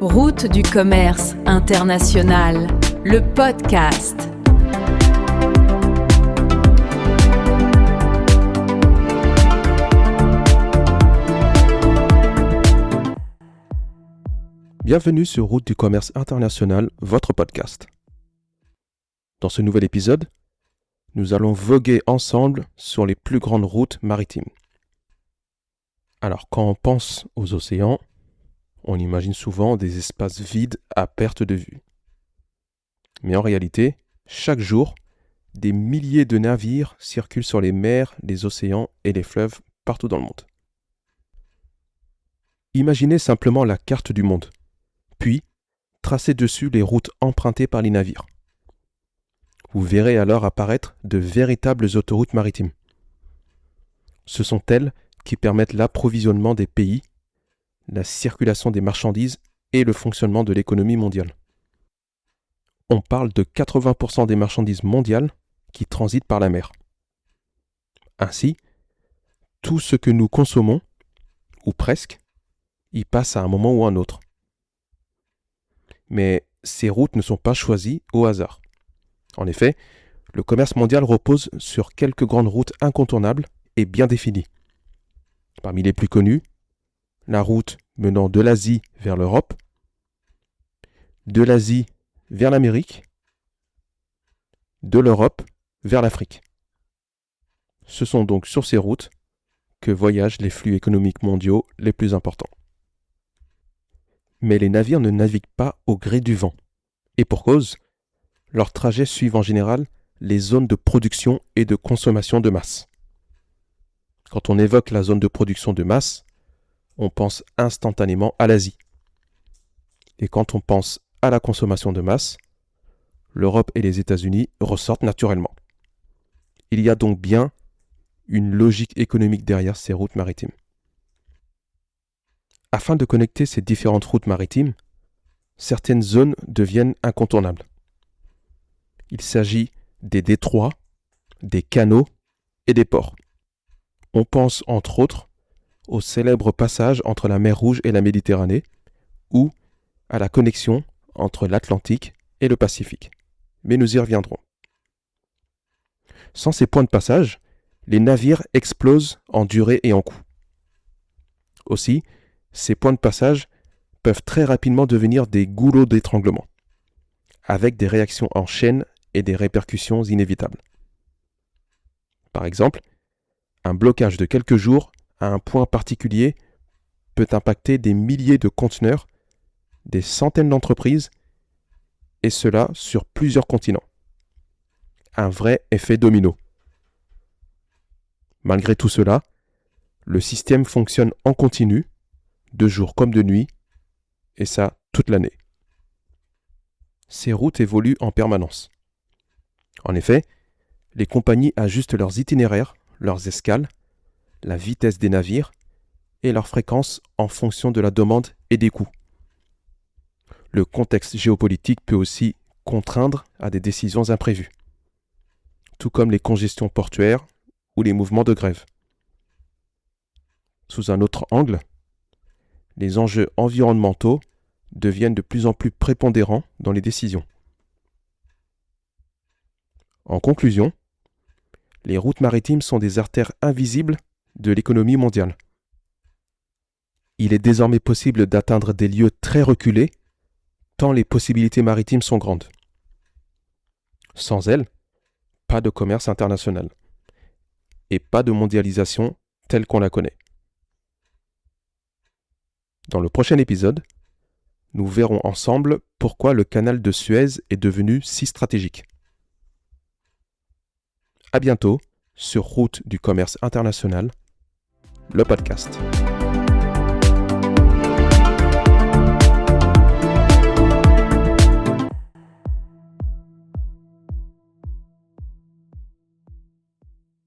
Route du commerce international, le podcast. Bienvenue sur Route du commerce international, votre podcast. Dans ce nouvel épisode, nous allons voguer ensemble sur les plus grandes routes maritimes. Alors, quand on pense aux océans, on imagine souvent des espaces vides à perte de vue. Mais en réalité, chaque jour, des milliers de navires circulent sur les mers, les océans et les fleuves partout dans le monde. Imaginez simplement la carte du monde, puis tracez dessus les routes empruntées par les navires. Vous verrez alors apparaître de véritables autoroutes maritimes. Ce sont elles qui permettent l'approvisionnement des pays, la circulation des marchandises et le fonctionnement de l'économie mondiale. On parle de 80% des marchandises mondiales qui transitent par la mer. Ainsi, tout ce que nous consommons, ou presque, y passe à un moment ou à un autre. Mais ces routes ne sont pas choisies au hasard. En effet, le commerce mondial repose sur quelques grandes routes incontournables et bien définies. Parmi les plus connues, la route menant de l'Asie vers l'Europe, de l'Asie vers l'Amérique, de l'Europe vers l'Afrique. Ce sont donc sur ces routes que voyagent les flux économiques mondiaux les plus importants. Mais les navires ne naviguent pas au gré du vent. Et pour cause, leurs trajets suivent en général les zones de production et de consommation de masse. Quand on évoque la zone de production de masse, on pense instantanément à l'Asie. Et quand on pense à la consommation de masse, l'Europe et les États-Unis ressortent naturellement. Il y a donc bien une logique économique derrière ces routes maritimes. Afin de connecter ces différentes routes maritimes, certaines zones deviennent incontournables. Il s'agit des détroits, des canaux et des ports. On pense entre autres au célèbre passage entre la mer Rouge et la Méditerranée ou à la connexion entre l'Atlantique et le Pacifique. Mais nous y reviendrons. Sans ces points de passage, les navires explosent en durée et en coût. Aussi, ces points de passage peuvent très rapidement devenir des goulots d'étranglement, avec des réactions en chaîne et des répercussions inévitables. Par exemple, un blocage de quelques jours à un point particulier peut impacter des milliers de conteneurs, des centaines d'entreprises, et cela sur plusieurs continents. Un vrai effet domino. Malgré tout cela, le système fonctionne en continu, de jour comme de nuit, et ça toute l'année. Ces routes évoluent en permanence. En effet, les compagnies ajustent leurs itinéraires, leurs escales, la vitesse des navires et leur fréquence en fonction de la demande et des coûts. Le contexte géopolitique peut aussi contraindre à des décisions imprévues, tout comme les congestions portuaires ou les mouvements de grève. Sous un autre angle, les enjeux environnementaux deviennent de plus en plus prépondérants dans les décisions. En conclusion, les routes maritimes sont des artères invisibles de l'économie mondiale. Il est désormais possible d'atteindre des lieux très reculés, tant les possibilités maritimes sont grandes. Sans elles, pas de commerce international et pas de mondialisation telle qu'on la connaît. Dans le prochain épisode, nous verrons ensemble pourquoi le canal de Suez est devenu si stratégique. À bientôt sur Route du commerce international, le podcast.